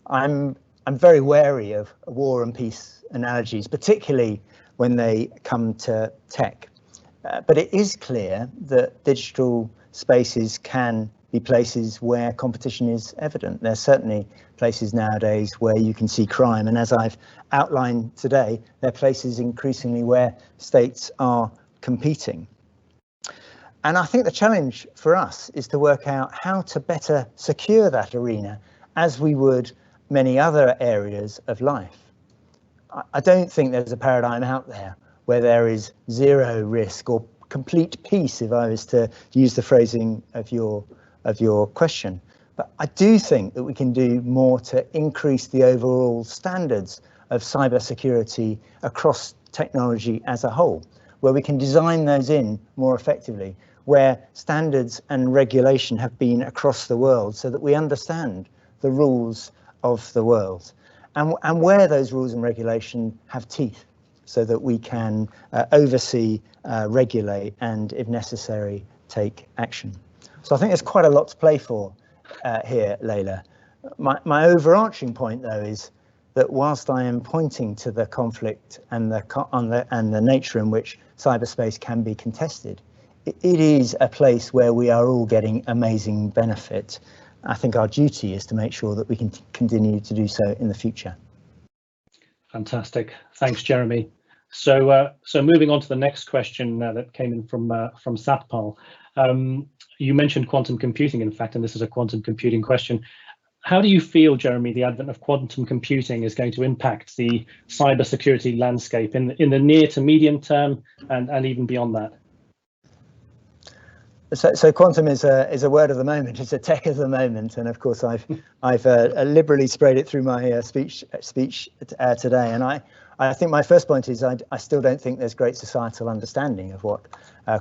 I'm very wary of war and peace analogies, particularly when they come to tech. But it is clear that digital spaces can be places where competition is evident. There's certainly places nowadays where you can see crime, and as I've outlined today, there are places increasingly where states are competing. And I think the challenge for us is to work out how to better secure that arena as we would many other areas of life. I don't think there's a paradigm out there where there is zero risk or complete peace, if I was to use the phrasing of your question. But I do think that we can do more to increase the overall standards of cybersecurity across technology as a whole, where we can design those in more effectively, where standards and regulation have been across the world so that we understand the rules of the world, and where those rules and regulation have teeth so that we can oversee, regulate, and if necessary, take action. So I think there's quite a lot to play for here, Layla. My overarching point, though, is that whilst I am pointing to the conflict and the nature in which cyberspace can be contested, it is a place where we are all getting amazing benefit. I think our duty is to make sure that we can continue to do so in the future. Fantastic. Thanks, Jeremy. So moving on to the next question that came in from Satpal. You mentioned quantum computing, in fact, and this is a quantum computing question. How do you feel, Jeremy, the advent of quantum computing is going to impact the cybersecurity landscape in the near to medium term and even beyond that? So quantum is a word of the moment. It's a tech of the moment, and of course I've liberally sprayed it through my speech today. And I think my first point is I still don't think there's great societal understanding of what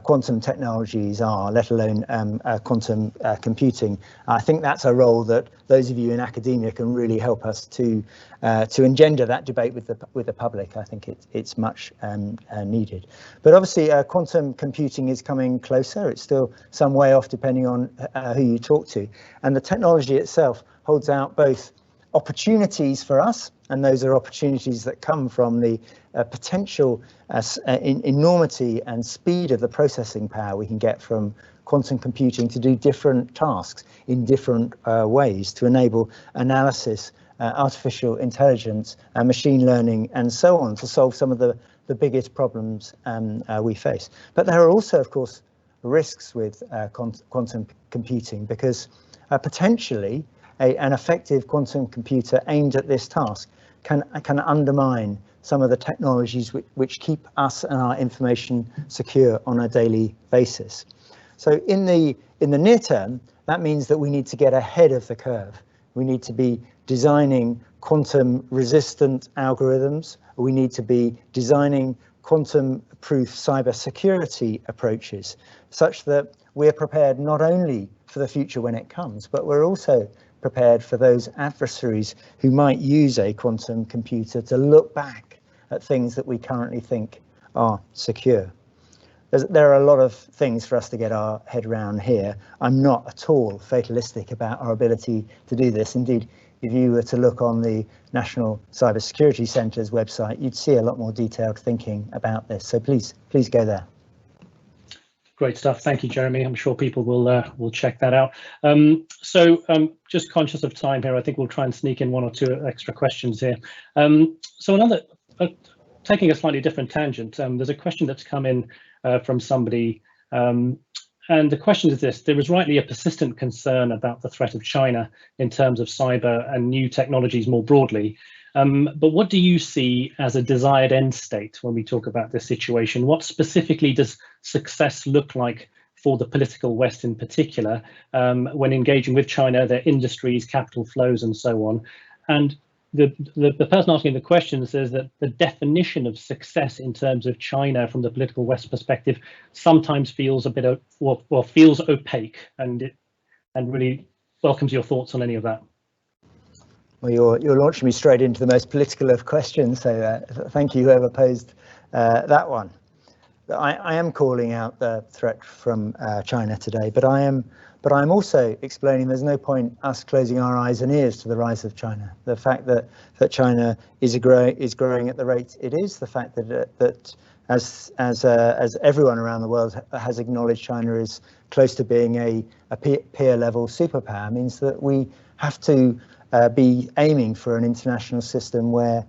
quantum technologies are, let alone quantum computing. I think that's a role that those of you in academia can really help us to engender that debate with the public. I think it's much needed. But obviously quantum computing is coming closer. It's still some way off depending on who you talk to. And the technology itself holds out both opportunities for us, and those are opportunities that come from the potential enormity and speed of the processing power we can get from quantum computing to do different tasks in different ways, to enable analysis, artificial intelligence, machine learning, and so on, to solve some of the biggest problems we face. But there are also, of course, risks with quantum computing, because potentially an effective quantum computer aimed at this task can undermine some of the technologies which keep us and our information secure on a daily basis. So in the near term, that means that we need to get ahead of the curve. We need to be designing quantum resistant algorithms. We need to be designing quantum proof cybersecurity approaches such that we're prepared not only for the future when it comes, but we're also prepared for those adversaries who might use a quantum computer to look back at things that we currently think are secure. There are a lot of things for us to get our head around here. I'm not at all fatalistic about our ability to do this. Indeed, if you were to look on the National Cybersecurity Centre's website, you'd see a lot more detailed thinking about this. So please go there. Great stuff. Thank you, Jeremy. I'm sure people will check that out. Just conscious of time here, I think we'll try and sneak in one or two extra questions here. So taking a slightly different tangent, there's a question that's come in from somebody, and the question is this: there is rightly a persistent concern about the threat of China in terms of cyber and new technologies more broadly. But what do you see as a desired end state when we talk about this situation? What specifically does success look like for the political West in particular, when engaging with China, their industries, capital flows, and so on. And the person asking the question says that the definition of success in terms of China from the political West perspective sometimes feels a bit feels opaque, and really welcomes your thoughts on any of that. Well, you're launching me straight into the most political of questions, so thank you whoever posed that one. I am calling out the threat from China today, but I'm also explaining there's no point us closing our eyes and ears to the rise of China. The fact that China is growing at the rate it is, the fact that as everyone around the world has acknowledged, China is close to being a peer level superpower, means that we have to be aiming for an international system where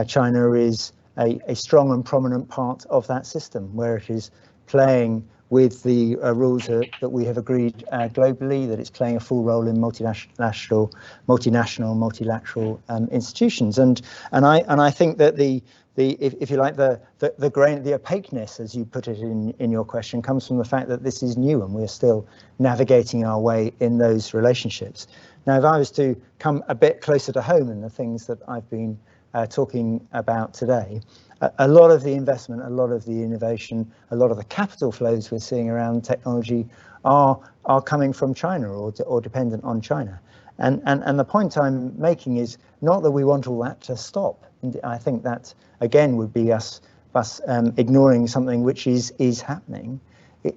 China is a strong and prominent part of that system, where it is playing with the rules that we have agreed globally, that it's playing a full role in multinational, multilateral institutions. And I think that if you like, the opaqueness, as you put it in your question, comes from the fact that this is new and we're still navigating our way in those relationships. Now, if I was to come a bit closer to home in the things that I've been talking about today, a lot of the investment, a lot of the innovation, a lot of the capital flows we're seeing around technology are coming from China or dependent on China. And the point I'm making is not that we want all that to stop. I think that again would be us ignoring something which is happening.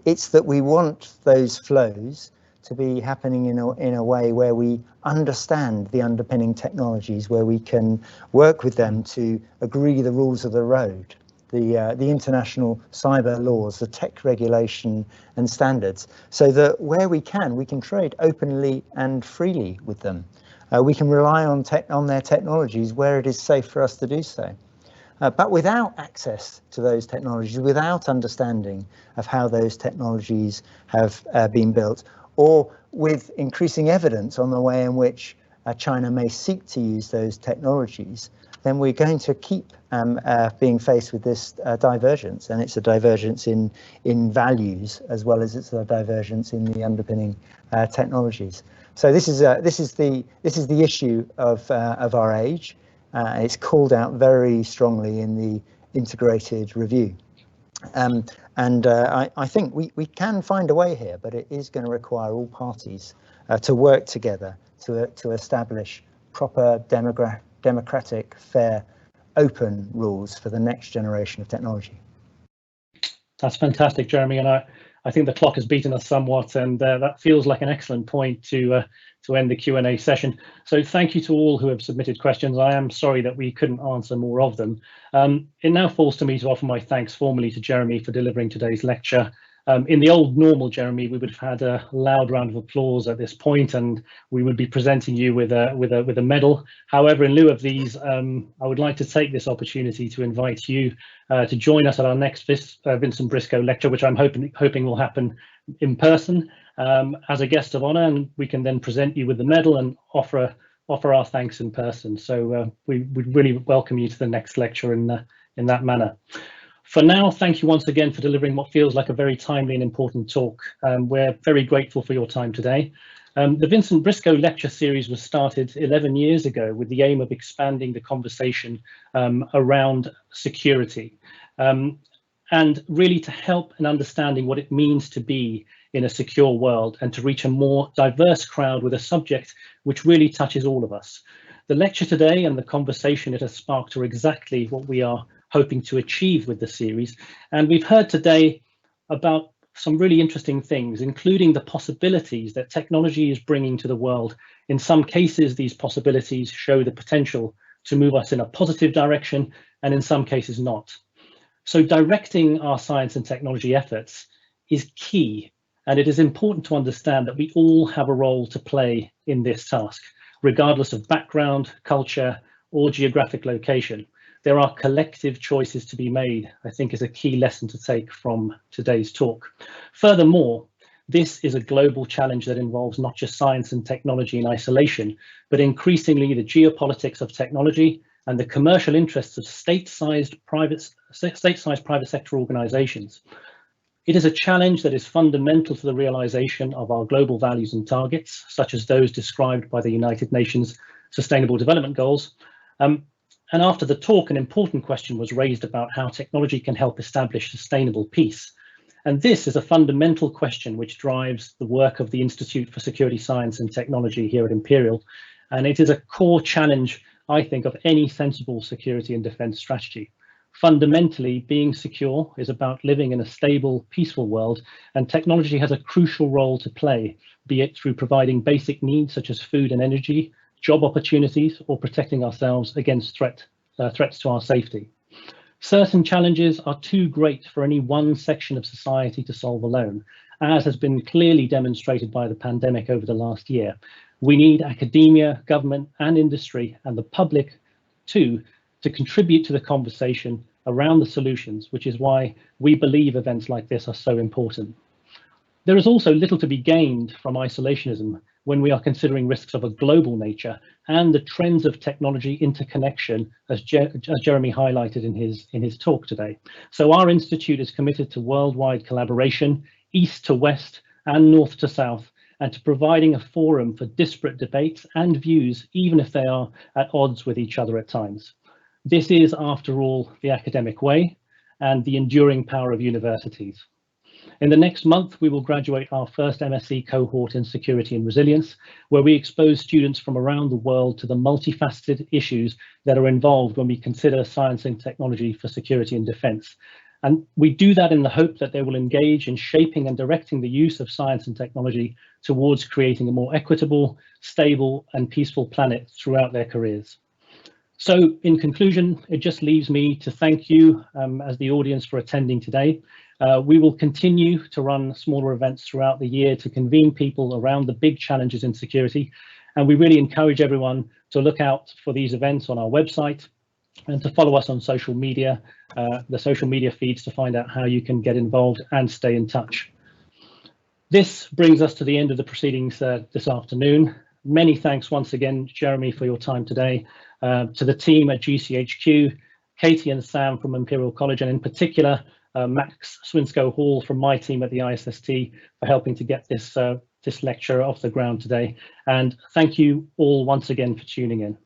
It's that we want those flows to be happening in a way where we understand the underpinning technologies, where we can work with them to agree the rules of the road, the international cyber laws, the tech regulation and standards, so that where we can trade openly and freely with them. We can rely on their technologies where it is safe for us to do so. But without access to those technologies, without understanding of how those technologies have been built, or with increasing evidence on the way in which China may seek to use those technologies, then we're going to keep being faced with this divergence, and it's a divergence in values as well as it's a divergence in the underpinning technologies. So this is the issue of our age. It's called out very strongly in the integrated review. I think we can find a way here, but it is going to require all parties to work together to establish proper democratic, fair, open rules for the next generation of technology. That's fantastic, Jeremy, and I think the clock has beaten us somewhat, and that feels like an excellent point to end the Q&A session. So thank you to all who have submitted questions. I am sorry that we couldn't answer more of them. It now falls to me to offer my thanks formally to Jeremy for delivering today's lecture. In the old normal, Jeremy, we would have had a loud round of applause at this point, and we would be presenting you with a medal. However, in lieu of these, I would like to take this opportunity to invite you to join us at our next Vincent Briscoe lecture, which I'm hoping will happen in person as a guest of honour, and we can then present you with the medal and offer our thanks in person. So we would really welcome you to the next lecture in that manner. For now, thank you once again for delivering what feels like a very timely and important talk. We're very grateful for your time today. The Vincent Briscoe lecture series was started 11 years ago with the aim of expanding the conversation around security, and really to help in understanding what it means to be in a secure world and to reach a more diverse crowd with a subject which really touches all of us. The lecture today and the conversation it has sparked are exactly what we are hoping to achieve with the series, and we've heard today about some really interesting things, including the possibilities that technology is bringing to the world. In some cases, these possibilities show the potential to move us in a positive direction, and in some cases not. So directing our science and technology efforts is key, and it is important to understand that we all have a role to play in this task, regardless of background, culture, or geographic location. There are collective choices to be made, I think, is a key lesson to take from today's talk. Furthermore, this is a global challenge that involves not just science and technology in isolation, but increasingly the geopolitics of technology and the commercial interests of state-sized private sector organizations. It is a challenge that is fundamental to the realization of our global values and targets, such as those described by the United Nations Sustainable Development Goals. And after the talk, an important question was raised about how technology can help establish sustainable peace. And this is a fundamental question which drives the work of the Institute for Security Science and Technology here at Imperial. And it is a core challenge, I think, of any sensible security and defense strategy. Fundamentally, being secure is about living in a stable, peaceful world, and technology has a crucial role to play, be it through providing basic needs such as food and energy, job opportunities, or protecting ourselves against threats to our safety. Certain challenges are too great for any one section of society to solve alone, as has been clearly demonstrated by the pandemic over the last year. We need academia, government, and industry, and the public too, to contribute to the conversation around the solutions, which is why we believe events like this are so important. There is also little to be gained from isolationism when we are considering risks of a global nature and the trends of technology interconnection, as Jeremy highlighted in his talk today. So our institute is committed to worldwide collaboration, east to west and north to south, and to providing a forum for disparate debates and views, even if they are at odds with each other at times. This is, after all, the academic way and the enduring power of universities. In the next month, we will graduate our first MSc cohort in security and resilience, where we expose students from around the world to the multifaceted issues that are involved when we consider science and technology for security and defense. And we do that in the hope that they will engage in shaping and directing the use of science and technology towards creating a more equitable, stable, and peaceful planet throughout their careers. So in conclusion, it just leaves me to thank you as the audience for attending today. We will continue to run smaller events throughout the year to convene people around the big challenges in security. And we really encourage everyone to look out for these events on our website and to follow us on social media, the social media feeds, to find out how you can get involved and stay in touch. This brings us to the end of the proceedings this afternoon. Many thanks once again, Jeremy, for your time today, to the team at GCHQ, Katie and Sam from Imperial College, and in particular, Max Swinsko-Hall from my team at the ISST for helping to get this lecture off the ground today. And thank you all once again for tuning in.